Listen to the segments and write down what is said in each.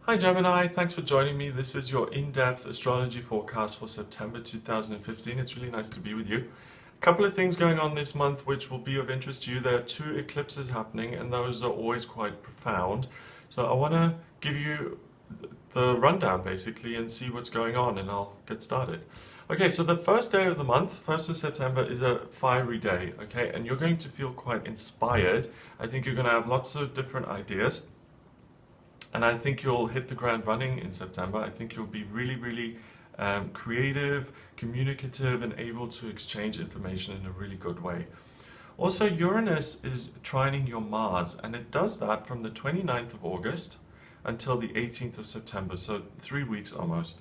Hi Gemini, thanks for joining me. This is your in-depth astrology forecast for September 2015. It's really nice to be with you. A couple of things going on this month which will be of interest to you. There are two eclipses happening and those are always quite profound. So I want to give you the rundown basically and see what's going on, and I'll get started. Okay, so the first day of the month, 1st of September, is a fiery day, okay? And you're going to feel quite inspired. I think you're going to have lots of different ideas. And I think you'll hit the ground running in September. I think you'll be really creative, communicative, and able to exchange information in a really good way. Also, Uranus is trining your Mars, and it does that from the 29th of August until the 18th of September, so 3 weeks almost.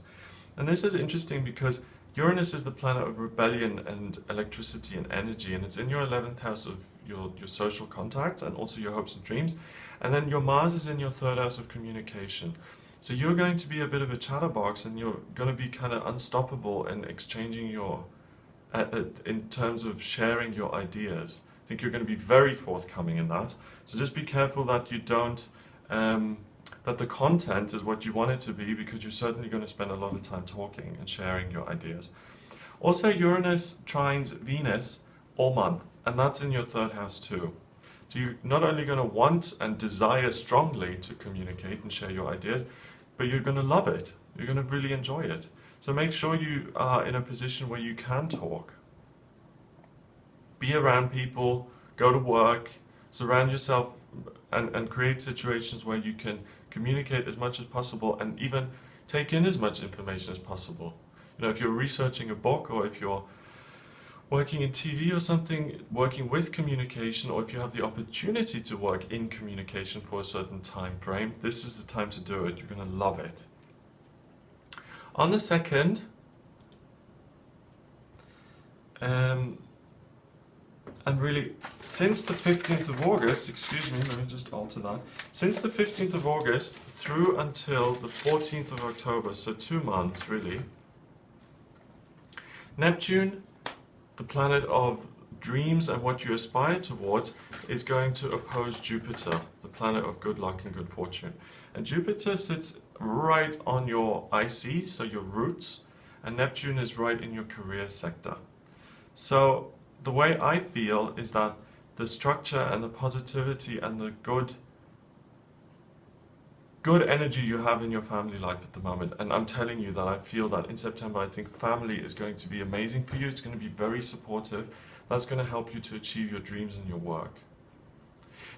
And this is interesting because Uranus is the planet of rebellion and electricity and energy, and it's in your 11th house of your social contacts and also your hopes and dreams. And then your Mars is in your 3rd house of communication. So you're going to be a bit of a chatterbox, and you're going to be kind of unstoppable in exchanging your, in terms of sharing your ideas. I think you're going to be very forthcoming in that. So just be careful that you don't, that the content is what you want it to be, because you're certainly going to spend a lot of time talking and sharing your ideas. Also, Uranus trines Venus all month, and that's in your 3rd house too. So you're not only going to want and desire strongly to communicate and share your ideas, but you're going to love it. You're going to really enjoy it. So make sure you are in a position where you can talk. Be around people, go to work, surround yourself and create situations where you can communicate as much as possible and even take in as much information as possible. You know, if you're researching a book, or if you're working in TV or something, working with communication, or if you have the opportunity to work in communication for a certain time frame, this is the time to do it. You're going to love it. On the 2nd, and really since the 15th of August, excuse me, let me just alter that. Since the 15th of August through until the 14th of October, so 2 months really, Neptune, the planet of dreams and what you aspire towards, is going to oppose Jupiter, the planet of good luck and good fortune. And Jupiter sits right on your IC, so your roots, and Neptune is right in your career sector. So the way I feel is that the structure and the positivity and the good energy you have in your family life at the moment, and I'm telling you that I feel that in September I think family is going to be amazing for you. It's going to be very supportive. That's going to help you to achieve your dreams and your work.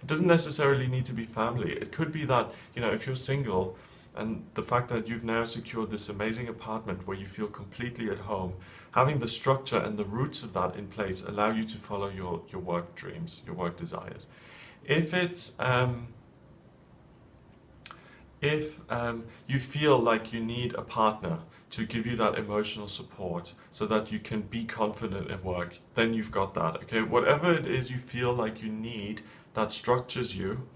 It doesn't necessarily need to be family. It could be that, you know, if you're single, and the fact that you've now secured this amazing apartment where you feel completely at home, having the structure and the roots of that in place allow you to follow your work dreams, your work desires. If it's if you feel like you need a partner to give you that emotional support so that you can be confident at work, then you've got that, okay? Whatever it is you feel like you need that structures you,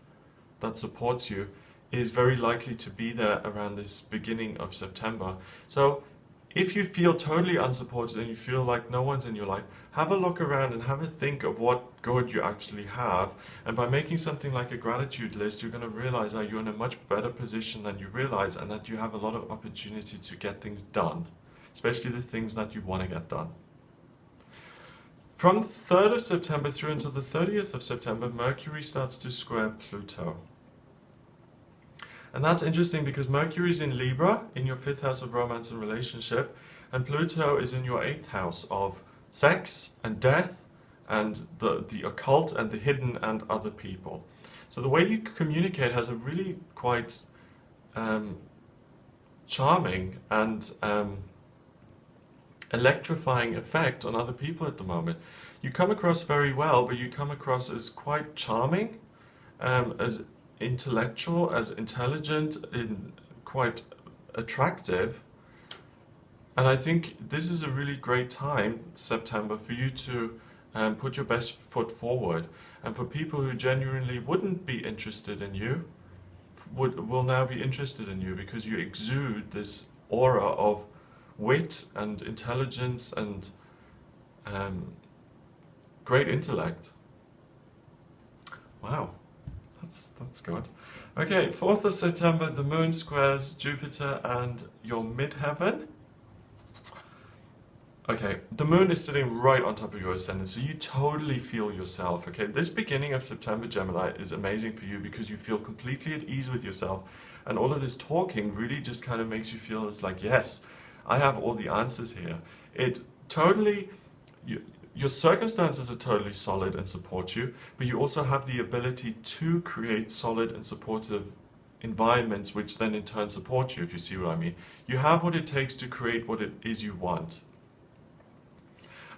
that supports you, is very likely to be there around this beginning of September. So if you feel totally unsupported and you feel like no one's in your life, have a look around and have a think of what good you actually have. And by making something like a gratitude list, you're going to realize that you're in a much better position than you realize, and that you have a lot of opportunity to get things done, especially the things that you want to get done. From the 3rd of September through until the 30th of September, Mercury starts to square Pluto. And that's interesting because Mercury is in Libra, in your 5th house of romance and relationship, and Pluto is in your 8th house of sex and death and the occult and the hidden and other people. So the way you communicate has a really quite charming and electrifying effect on other people at the moment. You come across very well, but you come across as quite charming, as intellectual, as intelligent, quite attractive. And I think this is a really great time, September, for you to put your best foot forward. And for people who genuinely wouldn't be interested in you, will now be interested in you, because you exude this aura of wit and intelligence and great intellect. Wow. That's good. Okay, 4th of September, the moon squares Jupiter and your midheaven. Okay, the moon is sitting right on top of your ascendant, so you totally feel yourself. Okay, this beginning of September, Gemini, is amazing for you because you feel completely at ease with yourself, and all of this talking really just kind of makes you feel it's like, yes, I have all the answers here. It totally, your circumstances are totally solid and support you, but you also have the ability to create solid and supportive environments, which then in turn support you, if you see what I mean. You have what it takes to create what it is you want.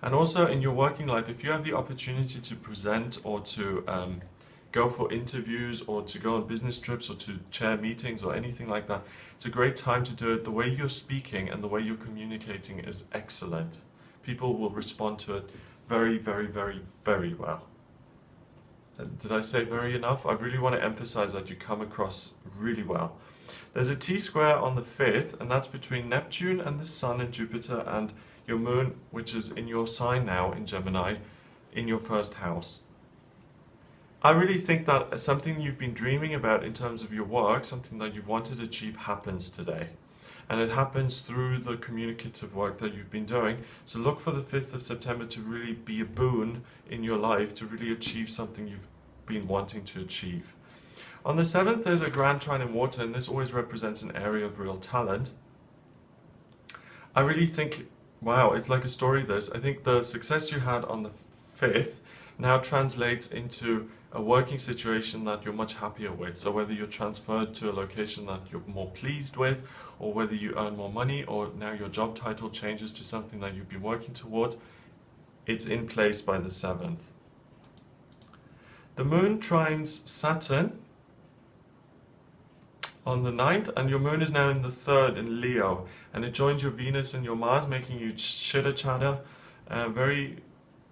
And also in your working life, if you have the opportunity to present or to go for interviews or to go on business trips or to chair meetings or anything like that, it's a great time to do it. The way you're speaking and the way you're communicating is excellent. People will respond to it very, very, very, very well. Did I say very enough? I really want to emphasize that you come across really well. There's a T-square on the 5th, and that's between Neptune and the Sun and Jupiter and your moon, which is in your sign now in Gemini, in your first house. I really think that something you've been dreaming about in terms of your work, something that you've wanted to achieve, happens today. And it happens through the communicative work that you've been doing. So look for the 5th of September to really be a boon in your life, to really achieve something you've been wanting to achieve. On the 7th, there's a grand trine in water, and this always represents an area of real talent. I really think, wow, it's like a story, this. I think the success you had on the 5th now translates into a working situation that you're much happier with. So whether you're transferred to a location that you're more pleased with, or whether you earn more money, or now your job title changes to something that you've been working towards, it's in place by the 7th. The moon trines Saturn on the 9th, and your moon is now in the 3rd in Leo, and it joins your Venus and your Mars, making you chitter chatter, very,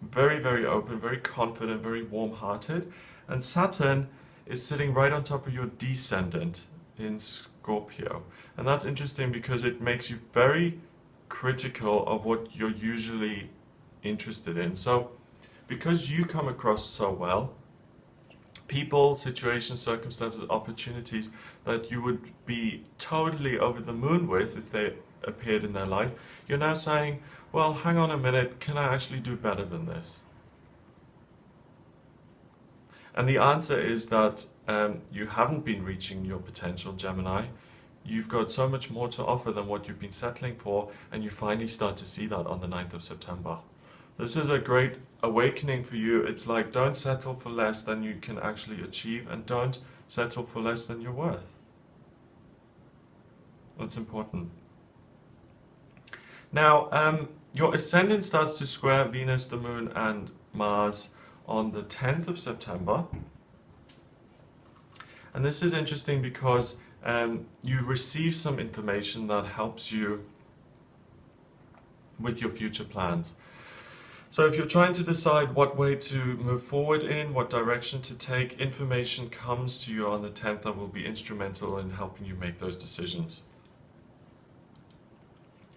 very, very open, very confident, very warm-hearted. And Saturn is sitting right on top of your descendant in Scorpio, and that's interesting because it makes you very critical of what you're usually interested in. So because you come across so well, people, situations, circumstances, opportunities that you would be totally over the moon with if they appeared in their life, you're now saying, well, hang on a minute, can I actually do better than this? And the answer is that you haven't been reaching your potential, Gemini. You've got so much more to offer than what you've been settling for, and you finally start to see that on the 9th of September. This is a great awakening for you. It's like, don't settle for less than you can actually achieve, and don't settle for less than you're worth. That's important. Now, your ascendant starts to square Venus, the moon, and Mars on the 10th of September. And this is interesting because you receive some information that helps you with your future plans. So if you're trying to decide what way to move forward in, what direction to take, information comes to you on the 10th that will be instrumental in helping you make those decisions.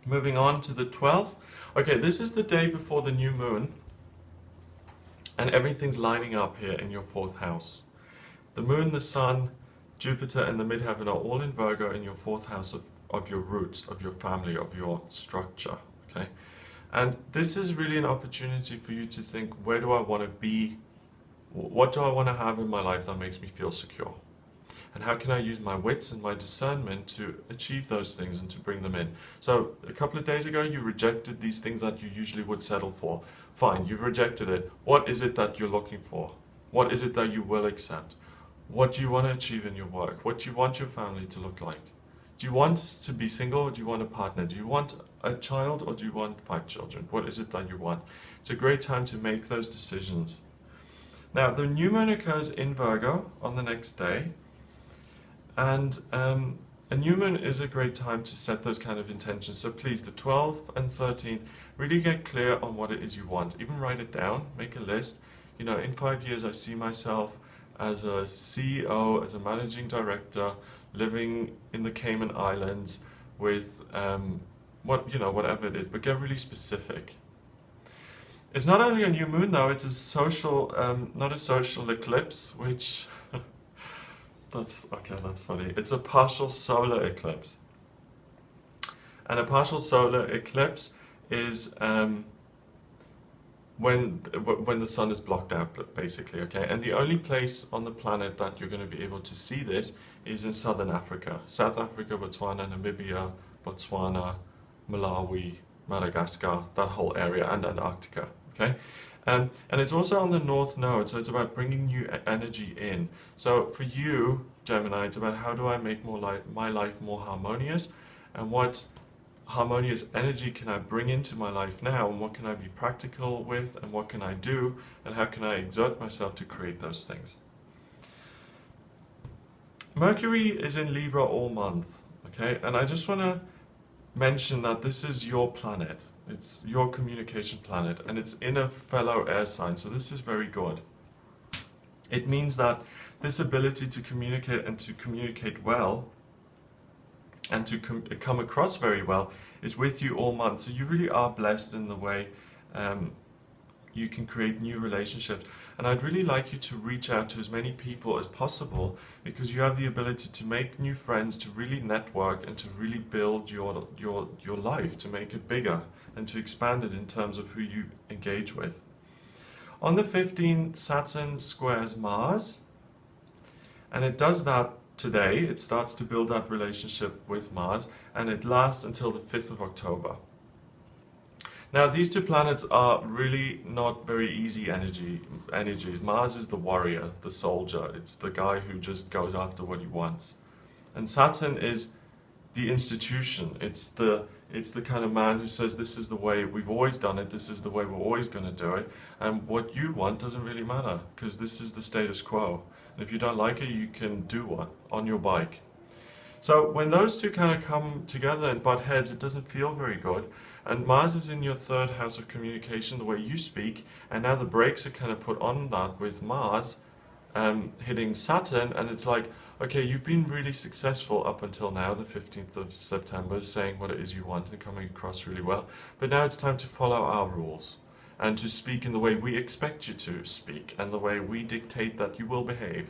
Moving on to the 12th. Okay, this is the day before the new moon, and everything's lining up here in your 4th house. The moon, the sun, Jupiter, and the midheaven are all in Virgo in your 4th house of your roots, of your family, of your structure. Okay, and this is really an opportunity for you to think, where do I want to be? What do I want to have in my life that makes me feel secure? And how can I use my wits and my discernment to achieve those things and to bring them in? So a couple of days ago, you rejected these things that you usually would settle for. Fine, you've rejected it. What is it that you're looking for? What is it that you will accept? What do you want to achieve in your work? What do you want your family to look like? Do you want to be single, or do you want a partner? Do you want a child, or do you want 5 children? What is it that you want? It's a great time to make those decisions. Now, the new moon occurs in Virgo on the next day, and a new moon is a great time to set those kind of intentions. So please, the 12th and 13th, really get clear on what it is you want. Even write it down, make a list. You know, in 5 years, I see myself as a CEO, as a managing director, living in the Cayman Islands with whatever it is, but get really specific. It's not only a new moon though, it's a social, not a social eclipse, which That's okay, that's funny. It's a partial solar eclipse. And a partial solar eclipse is when the sun is blocked out, basically, okay? And the only place on the planet that you're going to be able to see this is in southern Africa. South Africa, Botswana, Namibia, Botswana, Malawi, Madagascar, that whole area, and Antarctica, okay? And it's also on the North Node, so it's about bringing new energy in. So for you, Gemini, it's about how do I make my life more harmonious, and what harmonious energy can I bring into my life now, and what can I be practical with, and what can I do, and how can I exert myself to create those things. Mercury is in Libra all month, okay? And I just want to mention that this is your planet. It's your communication planet, and it's in a fellow air sign, so this is very good. It means that this ability to communicate and to communicate well and to come across very well is with you all month. So you really are blessed in the way you can create new relationships. And I'd really like you to reach out to as many people as possible, because you have the ability to make new friends, to really network, and to really build your life, to make it bigger and to expand it in terms of who you engage with. On the 15th, Saturn squares Mars, and it does that today. It starts to build that relationship with Mars, and it lasts until the 5th of October. Now, these two planets are really not very easy energies. Mars is the warrior, the soldier. It's the guy who just goes after what he wants. And Saturn is the institution. It's the kind of man who says, this is the way we've always done it, this is the way we're always going to do it, and what you want doesn't really matter, because this is the status quo. And if you don't like it, you can do one on your bike. So when those two kind of come together and butt heads, it doesn't feel very good. And Mars is in your third house of communication, the way you speak, and now the brakes are kind of put on that with Mars hitting Saturn, and it's like, okay, you've been really successful up until now, the 15th of September, saying what it is you want and coming across really well, but now it's time to follow our rules and to speak in the way we expect you to speak and the way we dictate that you will behave.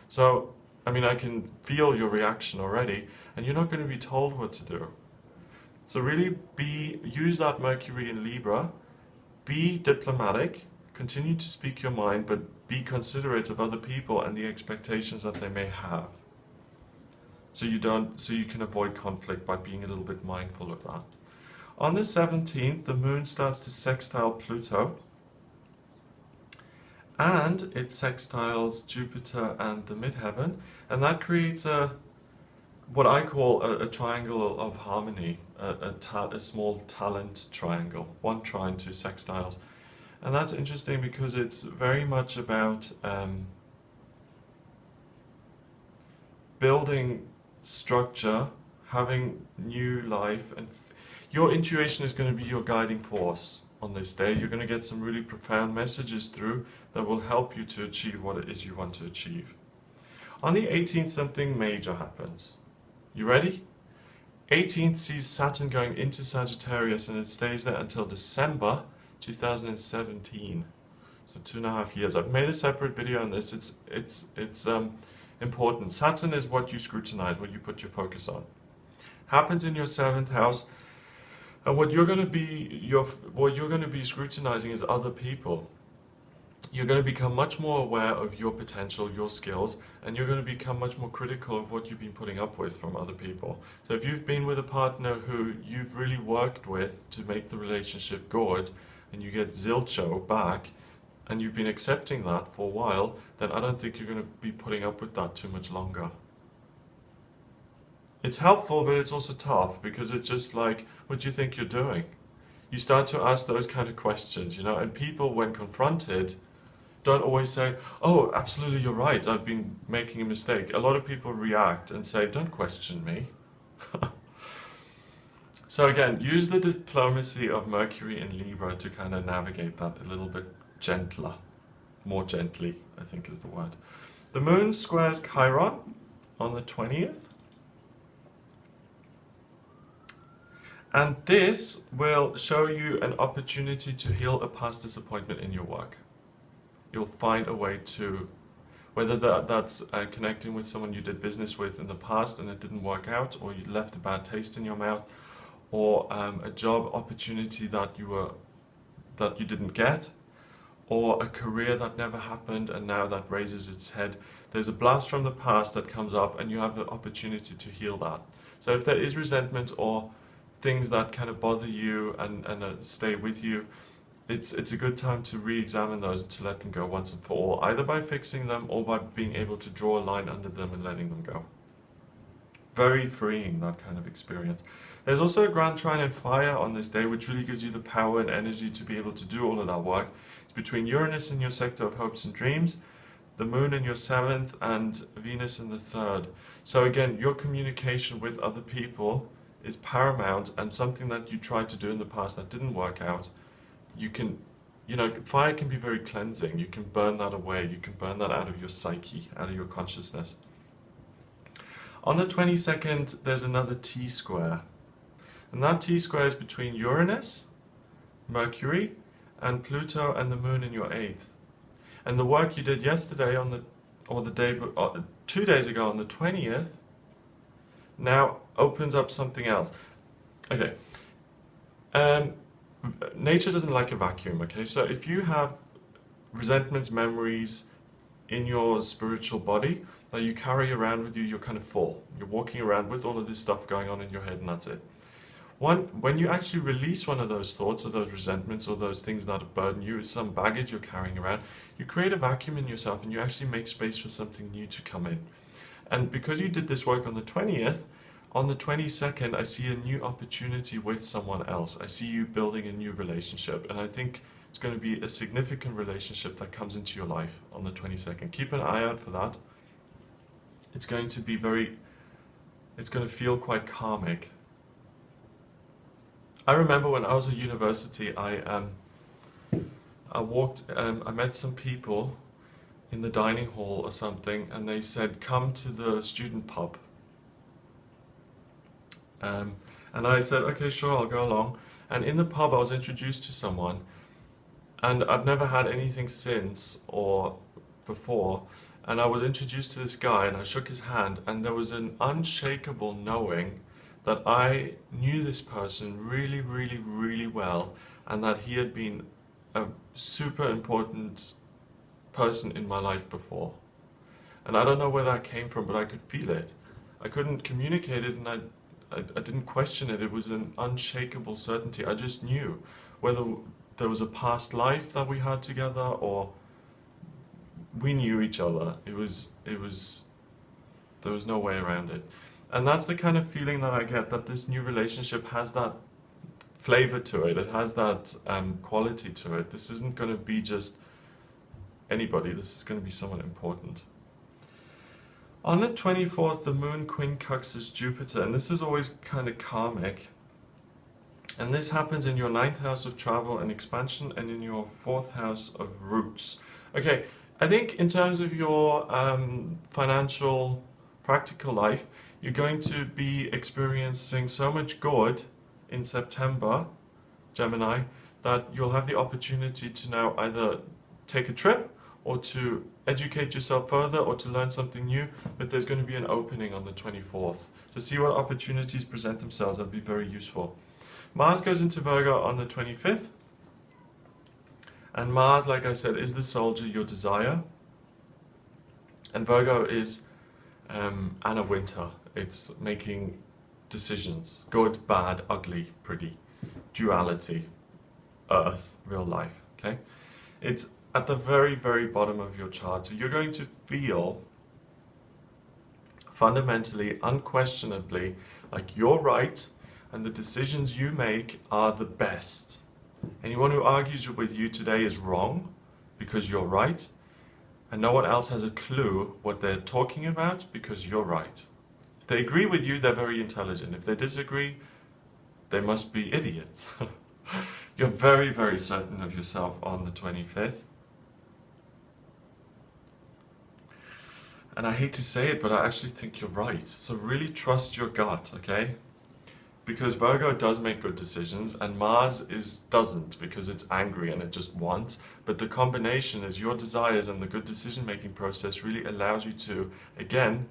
So, I mean, I can feel your reaction already, and you're not going to be told what to do. So really use that Mercury in Libra, be diplomatic, continue to speak your mind, but be considerate of other people and the expectations that they may have. So you can avoid conflict by being a little bit mindful of that. On the 17th, the moon starts to sextile Pluto, and it sextiles Jupiter and the midheaven, and that creates what I call a triangle of harmony, a small talent triangle, one trine, two sextiles. And that's interesting because it's very much about building structure, having new life, and your intuition is going to be your guiding force on this day. You're going to get some really profound messages through that will help you to achieve what it is you want to achieve. On the 18th, something major happens. You ready? 18th sees Saturn going into Sagittarius, and it stays there until December 2017. So 2.5 years. I've made a separate video on this. It's important. Saturn is what you scrutinize, what you put your focus on. Happens in your 7th house, and what you're going to be scrutinizing is other people. You're going to become much more aware of your potential, your skills, and you're going to become much more critical of what you've been putting up with from other people. So if you've been with a partner who you've really worked with to make the relationship good, and you get zilcho back, and you've been accepting that for a while, then I don't think you're going to be putting up with that too much longer. It's helpful, but it's also tough, because it's just like, what do you think you're doing? You start to ask those kind of questions, and people, when confronted, don't always say, oh, absolutely, you're right, I've been making a mistake. A lot of people react and say, don't question me. So again, use the diplomacy of Mercury in Libra to kind of navigate that a little bit gentler. More gently, I think is the word. The moon squares Chiron on the 20th. And this will show you an opportunity to heal a past disappointment in your work. You'll find a way to, Whether that's connecting with someone you did business with in the past and it didn't work out, or you left a bad taste in your mouth, or a job opportunity that you didn't get, or a career that never happened and now that raises its head. There's a blast from the past that comes up and you have the opportunity to heal that. So if there is resentment or things that kind of bother you and stay with you, it's a good time to re-examine those and to let them go once and for all, either by fixing them or by being able to draw a line under them and letting them go. Very freeing, that kind of experience. There's also a grand trine in fire on this day, which really gives you the power and energy to be able to do all of that work. It's between Uranus in your sector of hopes and dreams, the moon in your 7th, and Venus in the 3rd. So again, your communication with other people is paramount, and something that you tried to do in the past that didn't work out, you can, fire can be very cleansing. You can burn that away. You can burn that out of your psyche, out of your consciousness. On the 22nd, there's another T-square. And that T-square is between Uranus, Mercury, and Pluto and the moon in your 8th. And the work you did yesterday or 2 days ago on the 20th, now opens up something else. Okay. Nature doesn't like a vacuum, okay? So if you have resentments, memories in your spiritual body that you carry around with you, you're kind of full. You're walking around with all of this stuff going on in your head and that's it. When you actually release one of those thoughts or those resentments or those things that burden you, is some baggage you're carrying around, you create a vacuum in yourself and you actually make space for something new to come in. And because you did this work on the 20th, on the 22nd, I see a new opportunity with someone else. I see you building a new relationship. And I think it's going to be a significant relationship that comes into your life on the 22nd. Keep an eye out for that. It's going to be it's going to feel quite karmic. I remember when I was at university, I met some people in the dining hall or something, and they said, come to the student pub. And I said, okay, sure, I'll go along. And in the pub, I was introduced to someone, and I've never had anything since or before. And I was introduced to this guy, and I shook his hand, and there was an unshakable knowing that I knew this person really, really, really well, and that he had been a super important person in my life before. And I don't know where that came from, but I could feel it. I couldn't communicate it, and I didn't question it. It was an unshakable certainty. I just knew whether there was a past life that we had together or we knew each other. There was no way around it. And that's the kind of feeling that I get, that this new relationship has that flavor to it. It has that quality to it. This isn't going to be just anybody. This is going to be someone important. On the 24th, the moon quincunxes Jupiter, and this is always kind of karmic. And this happens in your 9th house of travel and expansion and in your 4th house of roots. Okay, I think in terms of your financial, practical life, you're going to be experiencing so much good in September, Gemini, that you'll have the opportunity to now either take a trip or to educate yourself further or to learn something new, but there's going to be an opening on the 24th. To see what opportunities present themselves, that'll be very useful. Mars goes into Virgo on the 25th, and Mars, like I said, is the soldier, your desire. And Virgo is Anna Wintour. It's making decisions, good, bad, ugly, pretty, duality, earth, real life, okay? It's at the very, very bottom of your chart. So you're going to feel fundamentally, unquestionably, like you're right and the decisions you make are the best. Anyone who argues with you today is wrong because you're right, and no one else has a clue what they're talking about because you're right. If they agree with you, they're very intelligent. If they disagree, they must be idiots. You're very, very certain of yourself on the 25th. And I hate to say it, but I actually think you're right. So really trust your gut, okay? because Virgo does make good decisions and Mars doesn't, because it's angry and it just wants. But the combination is your desires and the good decision making process really allows you to, again,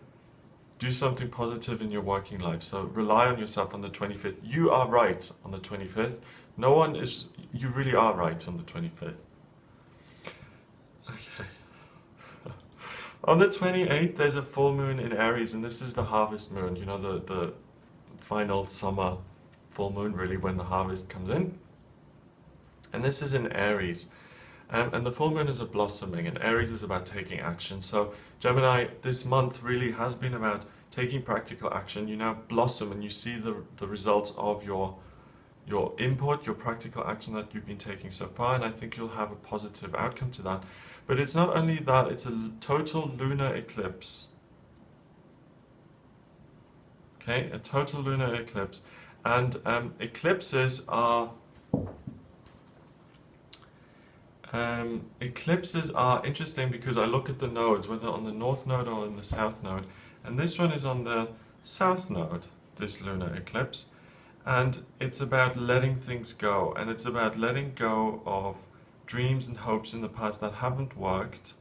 do something positive in your working life. So rely on yourself on the 25th. You are right on the 25th. No one is, you really are right on the 25th. Okay. On the 28th, there's a full moon in Aries, and this is the harvest moon, you know, the final summer full moon, really, when the harvest comes in. And this is in Aries. And the full moon is a blossoming, and Aries is about taking action. So Gemini, this month really has been about taking practical action. You now blossom and you see the results of your input, your practical action that you've been taking so far, and I think you'll have a positive outcome to that. But it's not only that, it's a total lunar eclipse. Okay, a total lunar eclipse. And eclipses are interesting because I look at the nodes, whether on the north node or on the south node, and this one is on the south node, this lunar eclipse, and it's about letting things go, and it's about letting go of dreams and hopes in the past that haven't worked.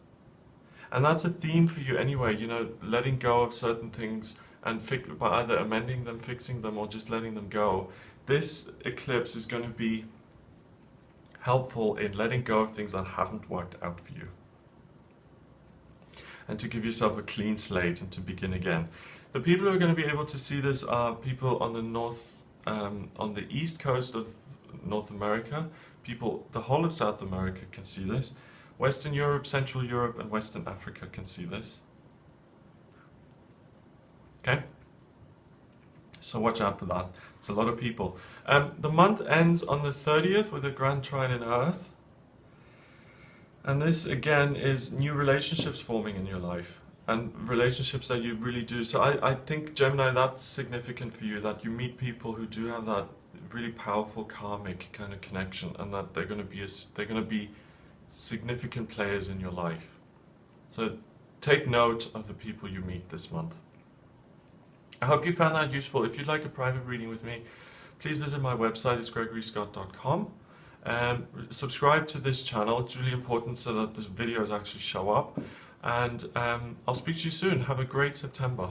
And that's a theme for you anyway, you know, letting go of certain things and by either amending them, fixing them, or just letting them go. This eclipse is going to be helpful in letting go of things that haven't worked out for you, and to give yourself a clean slate and to begin again. The people who are going to be able to see this are people on the east coast of North America. People, the whole of South America can see this. Western Europe, Central Europe, and Western Africa can see this. Okay? So watch out for that. It's a lot of people. The month ends on the 30th with a grand trine in Earth. And this, again, is new relationships forming in your life. And relationships that you really do. So I think, Gemini, that's significant for you, that you meet people who do have that really powerful karmic kind of connection, and that they're going to be significant players in your life. So take note of the people you meet this month. I hope you found that useful. If you'd like a private reading with me, please visit my website. It's gregoryscott.com. Subscribe to this channel. It's really important so that the videos actually show up. And I'll speak to you soon. Have a great September.